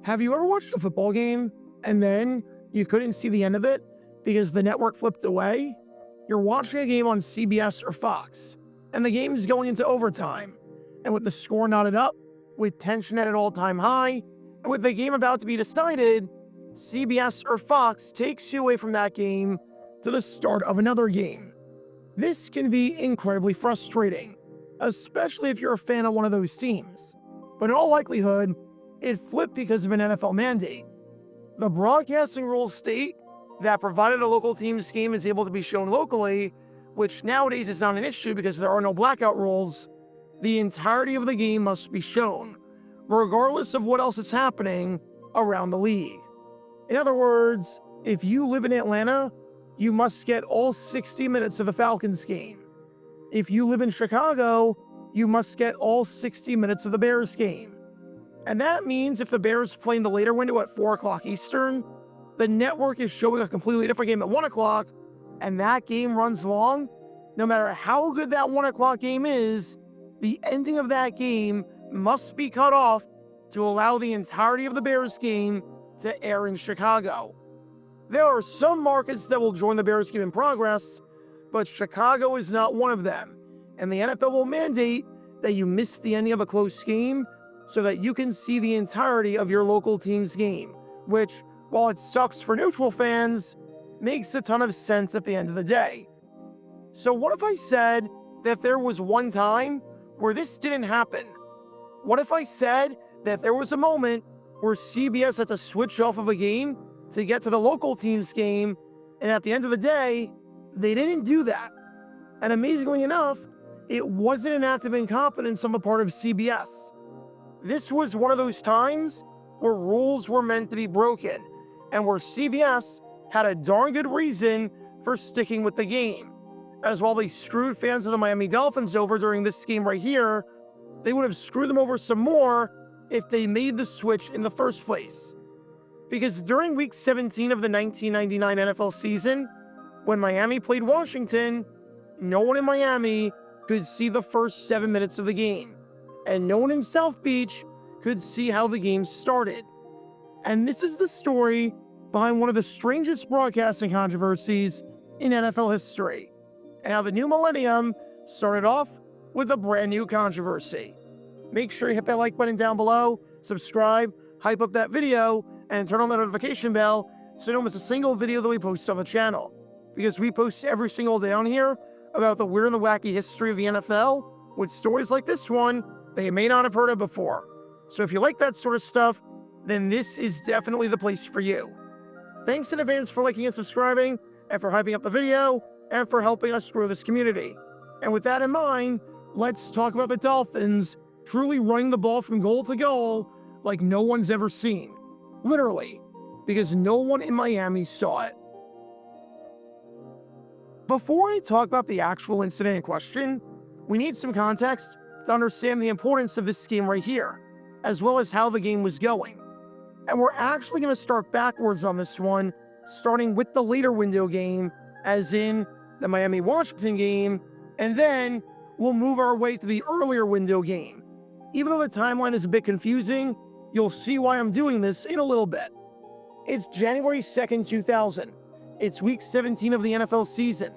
Have you ever watched a football game and then you couldn't see the end of it because the network flipped away? You're watching a game on CBS or Fox, and the game is going into overtime. And with the score knotted up, with tension at an all-time high, and with the game about to be decided, CBS or Fox takes you away from that game to the start of another game. This can be incredibly frustrating, especially if you're a fan of one of those teams. But in all likelihood, it flipped because of an NFL mandate. The broadcasting rules state that provided a local team's game is able to be shown locally, which nowadays is not an issue because there are no blackout rules, the entirety of the game must be shown, regardless of what else is happening around the league. In other words, if you live in Atlanta, you must get all 60 minutes of the Falcons game. If you live in Chicago, you must get all 60 minutes of the Bears game. And that means if the Bears play in the later window at 4 o'clock Eastern, the network is showing a completely different game at 1 o'clock, and that game runs long. No matter how good that 1 o'clock game is, the ending of that game must be cut off to allow the entirety of the Bears game to air in Chicago. There are some markets that will join the Bears game in progress, but Chicago is not one of them, and the NFL will mandate that you miss the ending of a close game so that you can see the entirety of your local team's game, which, while it sucks for neutral fans, makes a ton of sense at the end of the day. So what if I said that there was one time where this didn't happen? What if I said that there was a moment where CBS had to switch off of a game to get to the local team's game, and at the end of the day, they didn't do that? And amazingly enough, it wasn't an act of incompetence on the part of CBS. This was one of those times where rules were meant to be broken, and where CBS had a darn good reason for sticking with the game. As while they screwed fans of the Miami Dolphins over during this game right here, they would have screwed them over some more if they made the switch in the first place. Because during week 17 of the 1999 NFL season, when Miami played Washington, no one in Miami could see the first 7 minutes of the game, and no one in South Beach could see how the game started. And this is the story behind one of the strangest broadcasting controversies in NFL history, and how the new millennium started off with a brand new controversy. Make sure you hit that like button down below, subscribe, hype up that video, and turn on the notification bell so you don't miss a single video that we post on the channel. Because we post every single day on here about the weird and the wacky history of the NFL, with stories like this one that you may not have heard of before. So if you like that sort of stuff, then this is definitely the place for you. Thanks in advance for liking and subscribing, and for hyping up the video, and for helping us grow this community. And with that in mind, let's talk about the Dolphins truly running the ball from goal to goal like no one's ever seen. Literally, because no one in Miami saw it. Before I talk about the actual incident in question, we need some context to understand the importance of this game right here, as well as how the game was going. And we're actually going to start backwards on this one, starting with the later window game, as in the Miami-Washington game, and then we'll move our way to the earlier window game. Even though the timeline is a bit confusing, you'll see why I'm doing this in a little bit. It's January 2nd, 2000. It's week 17 of the NFL season.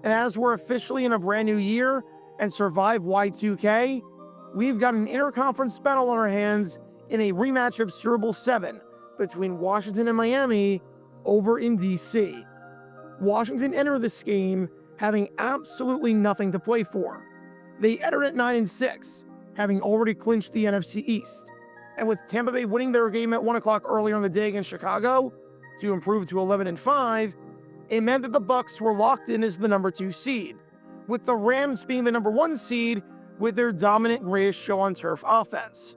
And as we're officially in a brand new year and survive Y2K, we've got an interconference battle on our hands in a rematch of Super Bowl VII between Washington and Miami over in DC. Washington entered this game having absolutely nothing to play for. They entered at 9-6, having already clinched the NFC East. And with Tampa Bay winning their game at 1 o'clock earlier in the day against Chicago to improve to 11-5, it meant that the Bucs were locked in as the number 2 seed, with the Rams being the number 1 seed with their dominant greatest show on turf offense.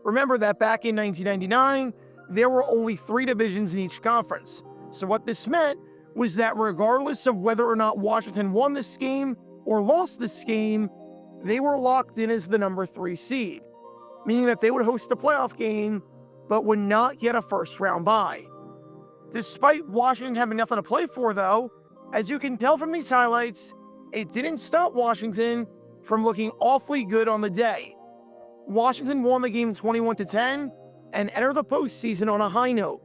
Remember that back in 1999, there were only 3 divisions in each conference. So what this meant was that regardless of whether or not Washington won this game or lost this game, they were locked in as the number 3 seed, meaning that they would host a playoff game, but would not get a first-round bye. Despite Washington having nothing to play for, though, as you can tell from these highlights, it didn't stop Washington from looking awfully good on the day. Washington won the game 21-10, and enter the postseason on a high note,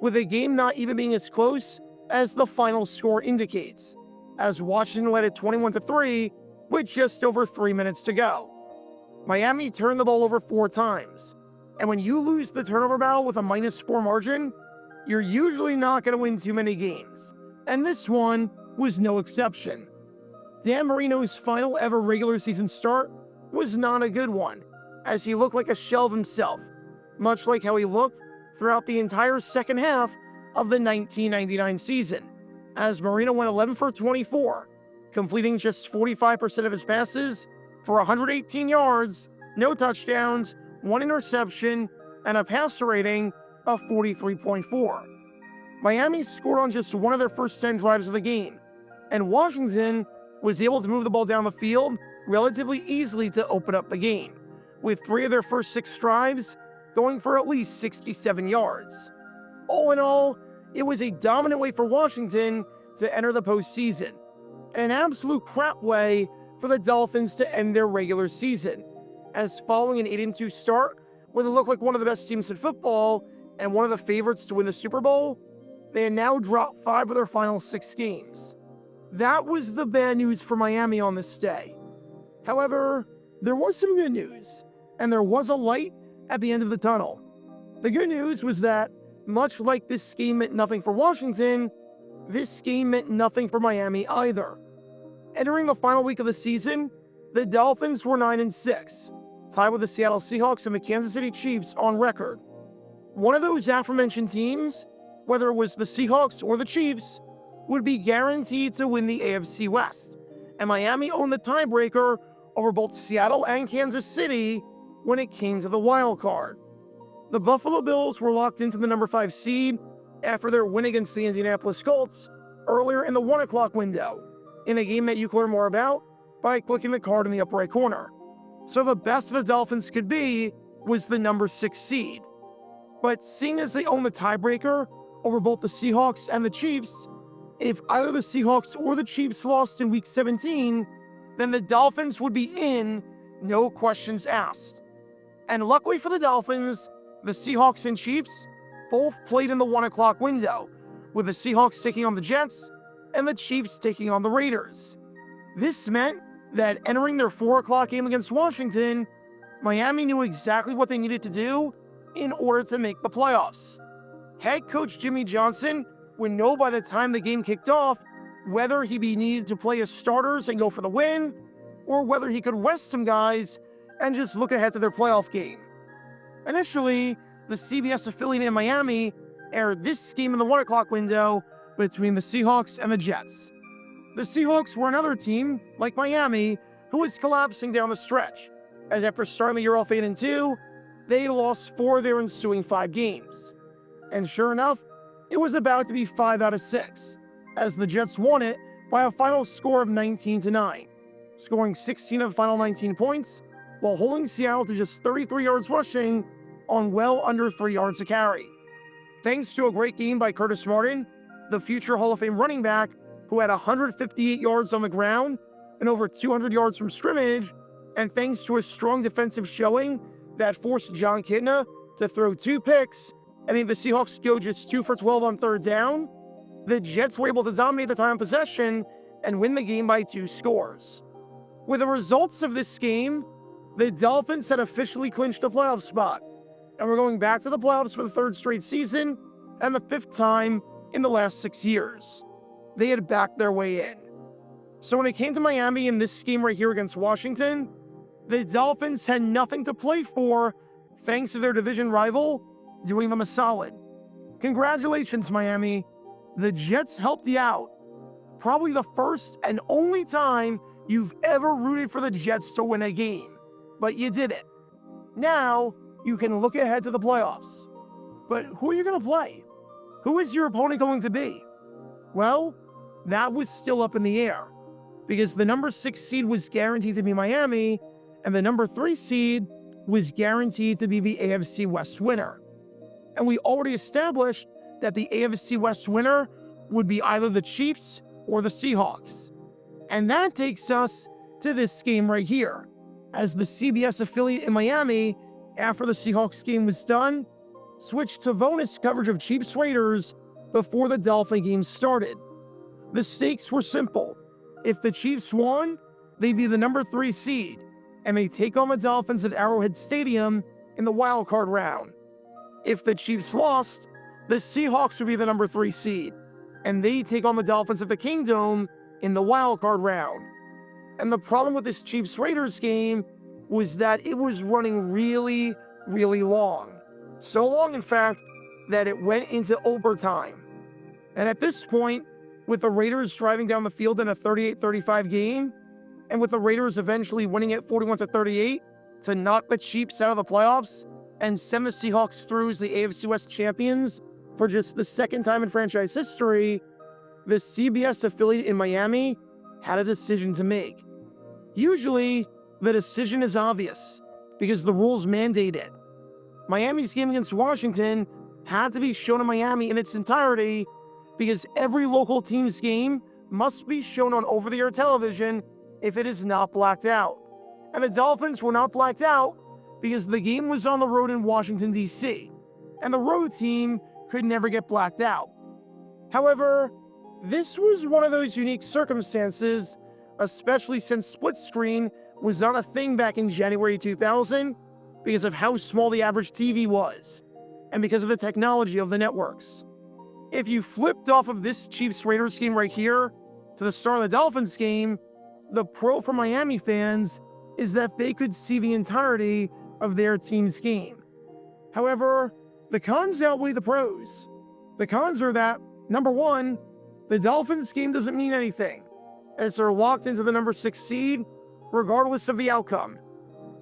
with a game not even being as close as the final score indicates, as Washington led it 21-3 with just over 3 minutes to go. Miami turned the ball over 4 times, and when you lose the turnover battle with a -4 margin, you're usually not going to win too many games, and this one was no exception. Dan Marino's final ever regular season start was not a good one, as he looked like a shell of himself, much like how he looked throughout the entire second half of the 1999 season, as Marino went 11 for 24, completing just 45% of his passes for 118 yards, no touchdowns, 1 interception, and a passer rating of 43.4. Miami scored on just one of their first 10 drives of the game, and Washington was able to move the ball down the field relatively easily to open up the game, with 3 of their first 6 drives going for at least 67 yards. All in all, it was a dominant way for Washington to enter the postseason, and an absolute crap way for the Dolphins to end their regular season, as following an 8-2 start where they looked like one of the best teams in football and one of the favorites to win the Super Bowl, they had now dropped 5 of their final 6 games. That was the bad news for Miami on this day. However, there was some good news, and there was a light at the end of the tunnel. The good news was that, much like this game meant nothing for Washington, this game meant nothing for Miami either. Entering the final week of the season, the Dolphins were 9-6, tied with the Seattle Seahawks and the Kansas City Chiefs on record. One of those aforementioned teams, whether it was the Seahawks or the Chiefs, would be guaranteed to win the AFC West, and Miami owned the tiebreaker over both Seattle and Kansas City when it came to the wild card. The Buffalo Bills were locked into the number 5 seed after their win against the Indianapolis Colts earlier in the 1 o'clock window, in a game that you can learn more about by clicking the card in the upper right corner. So the best the Dolphins could be was the number 6 seed. But seeing as they own the tiebreaker over both the Seahawks and the Chiefs, if either the Seahawks or the Chiefs lost in Week 17, then the Dolphins would be in, no questions asked. And luckily for the Dolphins, the Seahawks and Chiefs both played in the 1 o'clock window, with the Seahawks taking on the Jets and the Chiefs taking on the Raiders. This meant that entering their 4 o'clock game against Washington, Miami knew exactly what they needed to do in order to make the playoffs. Head coach Jimmy Johnson would know by the time the game kicked off whether he'd be needed to play his starters and go for the win, or whether he could rest some guys and just look ahead to their playoff game. Initially, the CBS affiliate in Miami aired this game in the 1 o'clock window between the Seahawks and the Jets. The Seahawks were another team, like Miami, who was collapsing down the stretch, as after starting the year off 8-2, they lost 4 of their ensuing 5 games. And sure enough, it was about to be 5 out of 6, as the Jets won it by a final score of 19-9, scoring 16 of the final 19 points, while holding Seattle to just 33 yards rushing on well under 3 yards a carry. Thanks to a great game by Curtis Martin, the future Hall of Fame running back, who had 158 yards on the ground and over 200 yards from scrimmage, and thanks to a strong defensive showing that forced John Kitna to throw 2 picks and made the Seahawks go just 2 for 12 on 3rd down, the Jets were able to dominate the time of possession and win the game by 2 scores. With the results of this game, the Dolphins had officially clinched a playoff spot, and were going back to the playoffs for the 3rd straight season and the 5th time in the last 6 years. They had backed their way in. So when it came to Miami in this game right here against Washington, the Dolphins had nothing to play for thanks to their division rival doing them a solid. Congratulations, Miami. The Jets helped you out. Probably the first and only time you've ever rooted for the Jets to win a game. But you did it. Now, you can look ahead to the playoffs. But who are you going to play? Who is your opponent going to be? Well, that was still up in the air, because the number 6 seed was guaranteed to be Miami, and the number 3 seed was guaranteed to be the AFC West winner. And we already established that the AFC West winner would be either the Chiefs or the Seahawks. And that takes us to this game right here, as the CBS affiliate in Miami, after the Seahawks game was done, switched to bonus coverage of Chiefs Raiders before the Dolphin game started. The stakes were simple. If the Chiefs won, they'd be the number 3 seed, and they take on the Dolphins at Arrowhead Stadium in the wild card round. If the Chiefs lost, the Seahawks would be the number 3 seed, and they take on the Dolphins at the Kingdome in the wild card round. And the problem with this Chiefs-Raiders game was that it was running really, really long. So long, in fact, that it went into overtime. And at this point, with the Raiders driving down the field in a 38-35 game, and with the Raiders eventually winning it 41-38 to knock the Chiefs out of the playoffs and send the Seahawks through as the AFC West champions for just the second time in franchise history, the CBS affiliate in Miami had a decision to make. Usually, the decision is obvious because the rules mandate it. Miami's game against Washington had to be shown in Miami in its entirety because every local team's game must be shown on over-the-air television if it is not blacked out. And the Dolphins were not blacked out because the game was on the road in Washington, D.C., and the road team could never get blacked out. However, this was one of those unique circumstances, especially since split screen was not a thing back in January 2000 because of how small the average TV was, and because of the technology of the networks. If you flipped off of this Chiefs-Raiders game right here to the start of the Dolphins game, the pro for Miami fans is that they could see the entirety of their team's game. However, the cons outweigh the pros. The cons are that, number one, the Dolphins game doesn't mean anything, as they're locked into the number 6 seed, regardless of the outcome.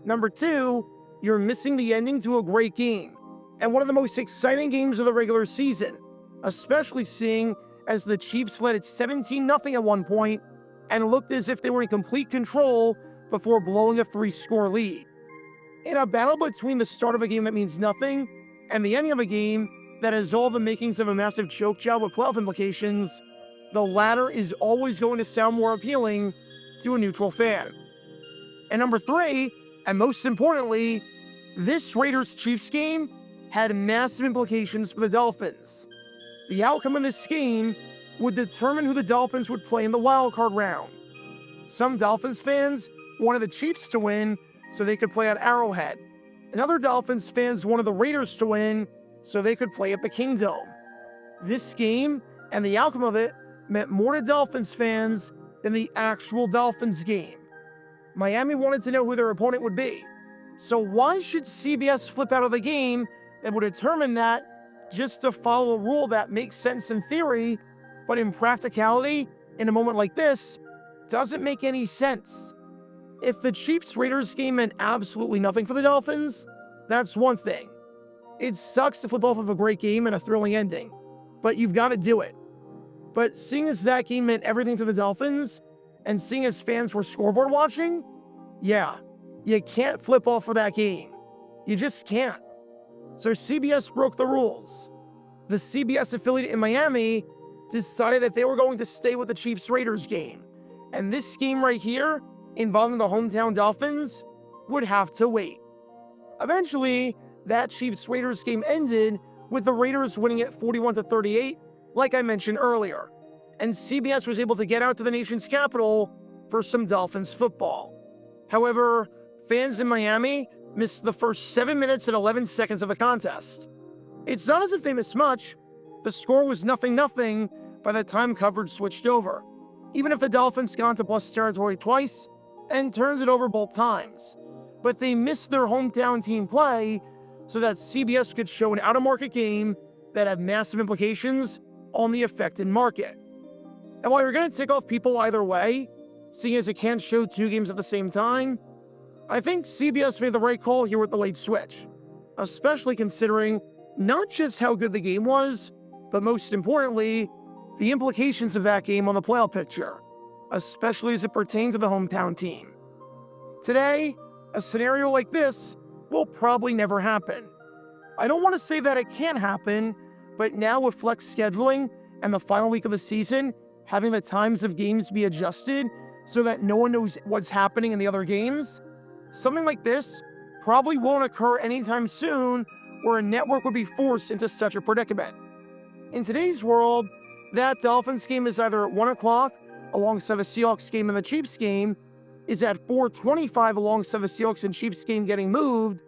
Number two, you're missing the ending to a great game, and one of the most exciting games of the regular season, especially seeing as the Chiefs led it 17-0 at one point and looked as if they were in complete control before blowing a 3-score lead. In a battle between the start of a game that means nothing and the ending of a game that has all the makings of a massive choke job with playoff implications, the latter is always going to sound more appealing to a neutral fan. And number three, and most importantly, this Raiders-Chiefs game had massive implications for the Dolphins. The outcome of this game would determine who the Dolphins would play in the wildcard round. Some Dolphins fans wanted the Chiefs to win so they could play at Arrowhead, and other Dolphins fans wanted the Raiders to win so they could play at the Kingdome. This game and the outcome of it meant more to Dolphins fans than the actual Dolphins game. Miami wanted to know who their opponent would be, so why should CBS flip out of the game that would determine that just to follow a rule that makes sense in theory, but in practicality, in a moment like this, doesn't make any sense? If the Chiefs-Raiders game meant absolutely nothing for the Dolphins, that's one thing. It sucks to flip off of a great game and a thrilling ending, but you've got to do it. But seeing as that game meant everything to the Dolphins, and seeing as fans were scoreboard watching, yeah, you can't flip off of that game. You just can't. So CBS broke the rules. The CBS affiliate in Miami decided that they were going to stay with the Chiefs-Raiders game, and this game right here, involving the hometown Dolphins, would have to wait. Eventually, that Chiefs-Raiders game ended with the Raiders winning it 41-38, like I mentioned earlier, and CBS was able to get out to the nation's capital for some Dolphins football. However, fans in Miami missed the first 7 minutes and 11 seconds of the contest. It's not as if they missed much. The score was 0-0 by the time coverage switched over, even if the Dolphins got into plus territory twice and turns it over both times. But they missed their hometown team play so that CBS could show an out-of-market game that had massive implications on the affected market. And while you're going to tick off people either way, seeing as it can't show two games at the same time, I think CBS made the right call here with the late switch, especially considering not just how good the game was, but most importantly, the implications of that game on the playoff picture, especially as it pertains to the hometown team. Today, a scenario like this will probably never happen. I don't want to say that it can't happen, but now with flex scheduling and the final week of the season, having the times of games be adjusted so that no one knows what's happening in the other games, something like this probably won't occur anytime soon where a network would be forced into such a predicament. In today's world, that Dolphins game is either at 1 o'clock alongside the Seahawks game and the Chiefs game, is at 4:25 alongside the Seahawks and Chiefs game getting moved,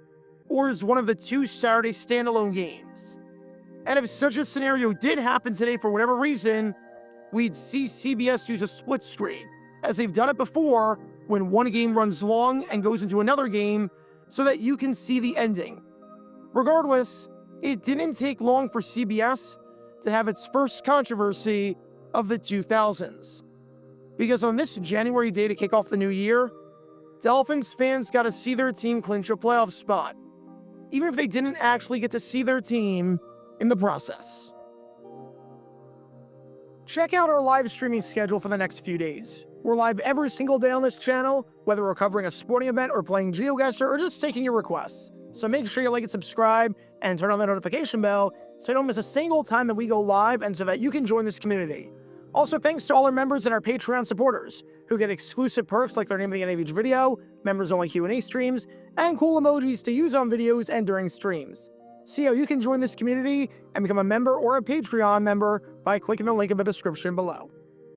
or is one of the two Saturday standalone games. And if such a scenario did happen today for whatever reason, we'd see CBS use a split screen, as they've done it before when one game runs long and goes into another game so that you can see the ending. Regardless, it didn't take long for CBS to have its first controversy of the 2000s. Because on this January day to kick off the new year, Dolphins fans got to see their team clinch a playoff spot, even if they didn't actually get to see their team in the process. Check out our live streaming schedule for the next few days. We're live every single day on this channel, whether we're covering a sporting event or playing GeoGuessr or just taking your requests. So make sure you like and subscribe and turn on the notification bell so you don't miss a single time that we go live and so that you can join this community. Also, thanks to all our members and our Patreon supporters who get exclusive perks like their name at the end of each video, members-only Q&A streams, and cool emojis to use on videos and during streams. See how you can join this community and become a member or a Patreon member by clicking the link in the description below.